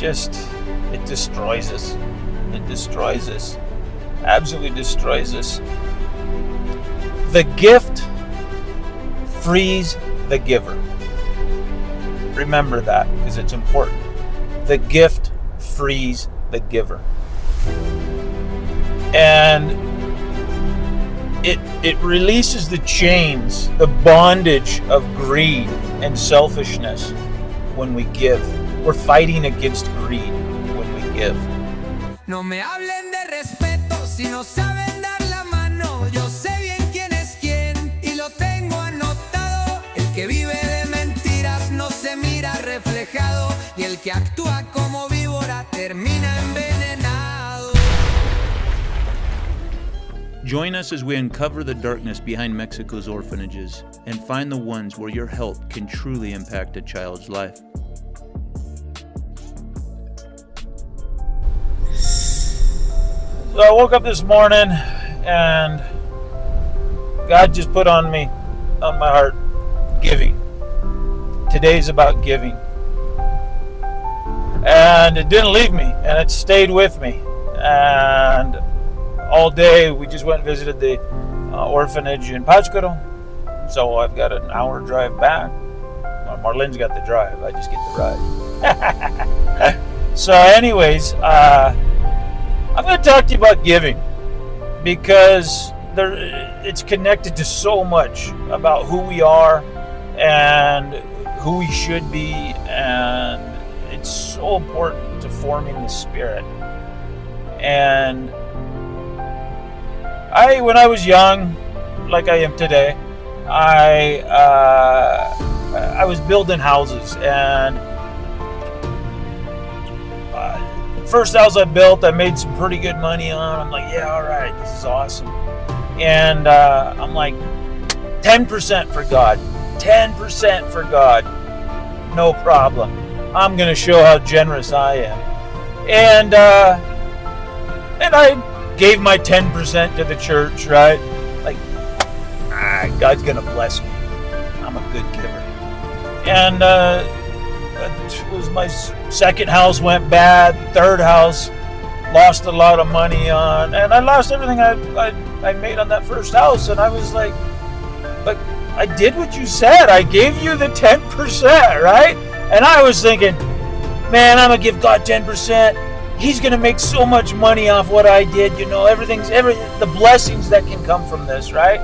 it destroys us. It destroys us. Absolutely destroys us. The gift frees the giver. Remember that, because it's important. The gift frees the giver. And it releases the chains, the bondage of greed and selfishness when we give. We're fighting against greed when we give. No me hablen de respeto si no saben dar la mano. Yo sé bien quién es quién y lo tengo anotado. El que vive de mentiras no se mira reflejado y el que actúa como víbora termina envenenado. Join us as we uncover the darkness behind Mexico's orphanages and find the ones where your help can truly impact a child's life. So I woke up this morning and God just put on my heart, giving. Today's about giving. And it didn't leave me, and it stayed with me. And all day we just went and visited the orphanage in Pátzcuaro. So I've got an hour drive back. Well, Marlene's got the drive, I just get the ride. So anyways, I'm going to talk to you about giving, because it's connected to so much about who we are and who we should be, and it's so important to forming the spirit. And when I was young, like I am today, I was building houses, and first house I built, I made some pretty good money on. I'm like, yeah, all right, this is awesome. And I'm like, 10% for God, 10% for God, no problem. I'm going to show how generous I am. And I gave my 10% to the church, right? Like, God's going to bless me. I'm a good giver. And it was my second house went bad, third house lost a lot of money on, and I lost everything I made on that first house. And I was like, but I did what you said. I gave you the 10%, right? And I was thinking, man, I'm gonna give God 10%. He's gonna make so much money off what I did. You know, the blessings that can come from this, right?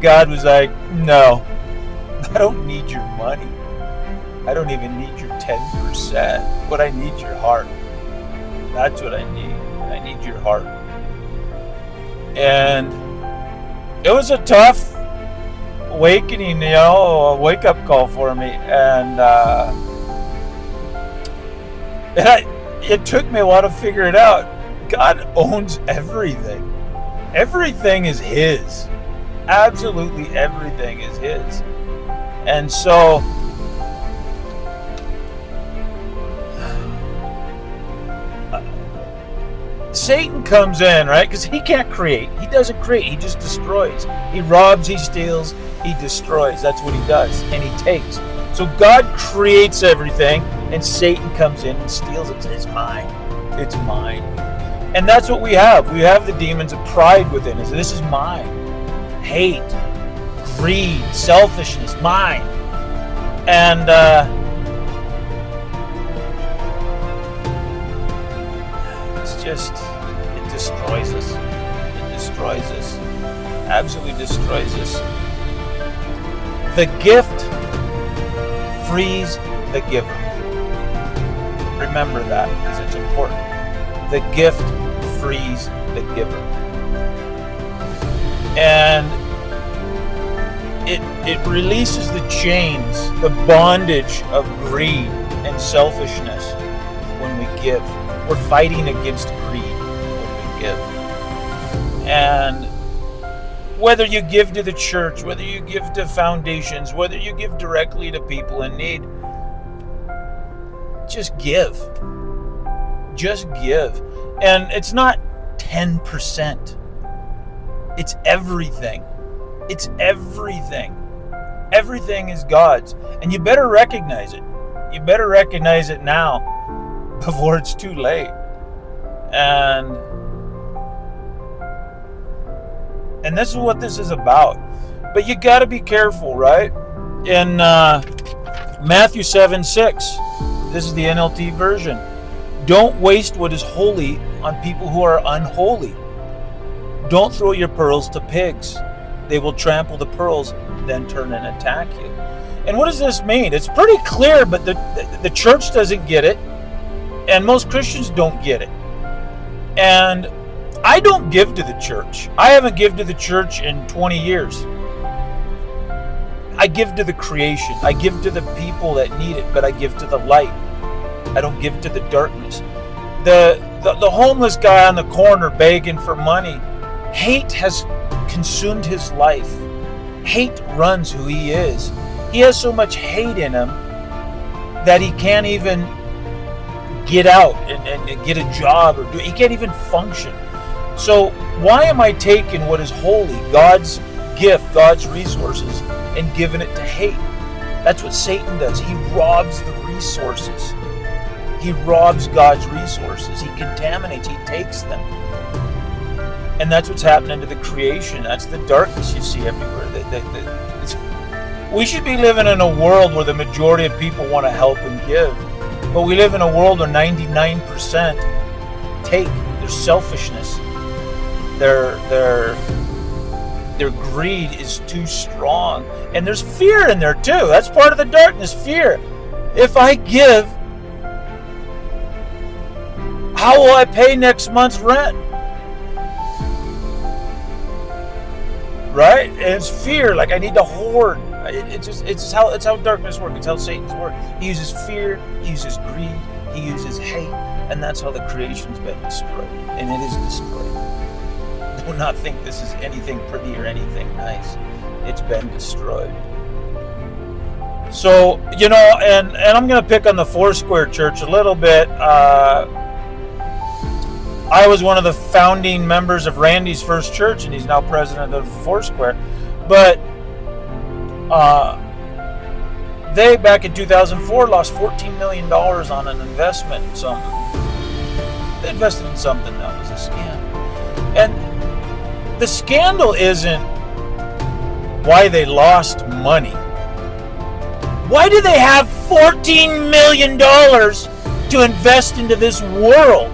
God was like, no, I don't need your money. I don't even need your 10%. What I need, your heart. That's what I need. I need your heart. And it was a tough awakening, a wake-up call for me. And it took me a while to figure it out. God owns everything. Everything is His. Absolutely everything is His. And so Satan comes in, right? Because he can't create. He doesn't create. He just destroys. He robs, he steals, he destroys. That's what he does. And he takes. So God creates everything, and Satan comes in and steals it. It's mine. It's mine. And that's what we have. We have the demons of pride within us. This is mine. Hate, greed, selfishness, mine. And it destroys us. It destroys us. Absolutely destroys us. The gift frees the giver. Remember that, because it's important. The gift frees the giver. And it releases the chains, the bondage of greed and selfishness when we give. We're fighting against greed when we give. And whether you give to the church, whether you give to foundations, whether you give directly to people in need, just give. Just give. And it's not 10%. It's everything. It's everything. Everything is God's. And you better recognize it. You better recognize it now before it's too late. And this is what this is about. But you got to be careful, right? In Matthew 7:6, this is the NLT version. Don't waste what is holy on people who are unholy. Don't throw your pearls to pigs. They will trample the pearls, then turn and attack you. And what does this mean? It's pretty clear, but the church doesn't get it. And most Christians don't get it. And I don't give to the church. I haven't given to the church in 20 years. I give to the creation. I give to the people that need it, but I give to the light. I don't give to the darkness. The homeless guy on the corner begging for money, hate has consumed his life. Hate runs who he is. He has so much hate in him that he can't even get out and get a job, or he can't even function. So why am I taking what is holy, God's gift, God's resources, and giving it to hate? That's what Satan does. He robs the resources. He robs God's resources. He contaminates. He takes them. And that's what's happening to the creation. That's the darkness you see everywhere. We should be living in a world where the majority of people want to help and give. But we live in a world where 99% take. There's selfishness. Their greed is too strong. And there's fear in there too. That's part of the darkness, fear. If I give, how will I pay next month's rent? Right? And it's fear, like I need to hoard. It's how darkness works. It's how Satan's work. He uses fear, he uses greed, he uses hate, and that's how the creation's been destroyed. And it is destroyed. Do not think this is anything pretty or anything nice. It's been destroyed. So, and I'm going to pick on the Foursquare church a little bit. I was one of the founding members of Randy's first church, and he's now president of Foursquare. But they, back in 2004, lost $14 million on an investment in something. They invested in something that was a scam. And the scandal isn't why they lost money. Why do they have $14 million to invest into this world?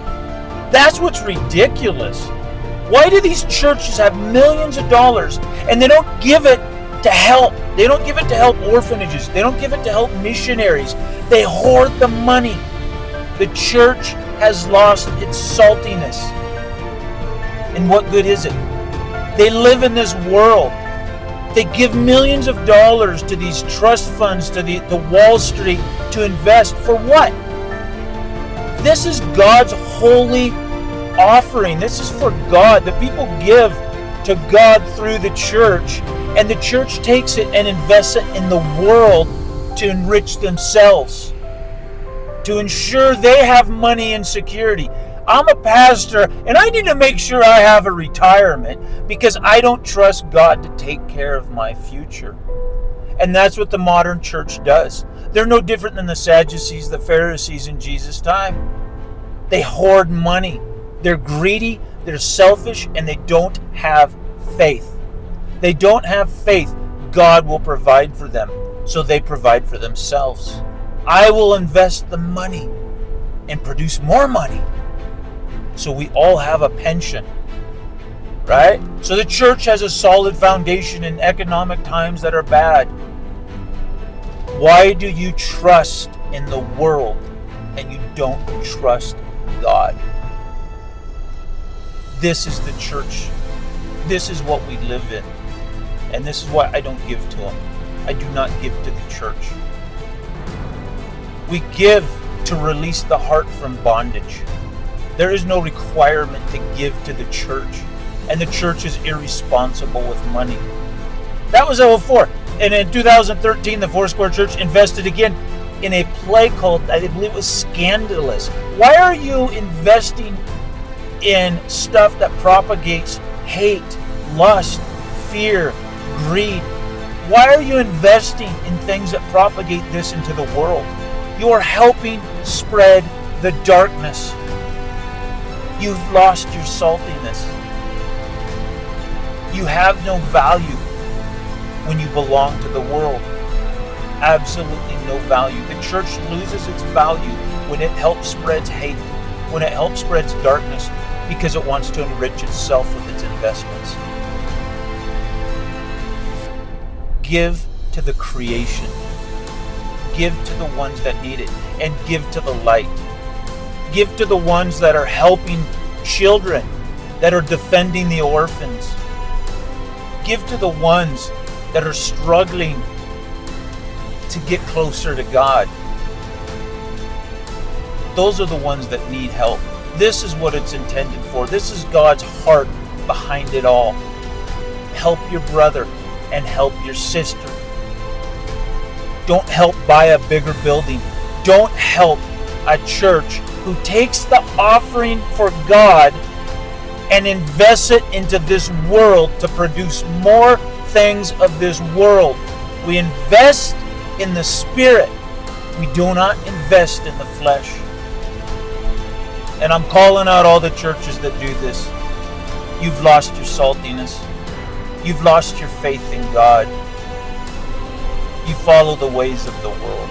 That's what's ridiculous. Why do these churches have millions of dollars and they don't give it to help? They don't give it to help orphanages. They don't give it to help missionaries. They hoard the money. The church has lost its saltiness. And what good is it? They live in this world. They give millions of dollars to these trust funds, to the Wall Street, to invest. For what? This is God's holy offering. This is for God. The people give to God through the church, and the church takes it and invests it in the world to enrich themselves, to ensure they have money and security. I'm a pastor, and I need to make sure I have a retirement because I don't trust God to take care of my future. And that's what the modern church does. They're no different than the Sadducees, the Pharisees in Jesus' time. They hoard money. They're greedy, they're selfish, and they don't have faith. They don't have faith. God will provide for them, so they provide for themselves. I will invest the money and produce more money, so we all have a pension, right? So the church has a solid foundation in economic times that are bad. Why do you trust in the world and you don't trust God? This is the church. This is what we live in. And this is why I don't give to them. I do not give to the church. We give to release the heart from bondage. There is no requirement to give to the church. And the church is irresponsible with money. That was 2004. And in 2013, the Foursquare Church invested again in a play called, I believe it was Scandalous. Why are you investing in stuff that propagates hate, lust, fear, greed? Why are you investing in things that propagate this into the world? You are helping spread the darkness. You've lost your saltiness. You have no value when you belong to the world. Absolutely no value. The church loses its value when it helps spreads hate, when it helps spreads darkness, because it wants to enrich itself with its investments. Give to the creation. Give to the ones that need it, and give to the light. Give to the ones that are helping children, that are defending the orphans. Give to the ones that are struggling to get closer to God. Those are the ones that need help. This is what it's intended for. This is God's heart behind it all. Help your brother and help your sister. Don't help buy a bigger building. Don't help a church who takes the offering for God and invests it into this world to produce more things of this world. We invest in the Spirit. We do not invest in the flesh. And I'm calling out all the churches that do this. You've lost your saltiness. You've lost your faith in God. You follow the ways of the world.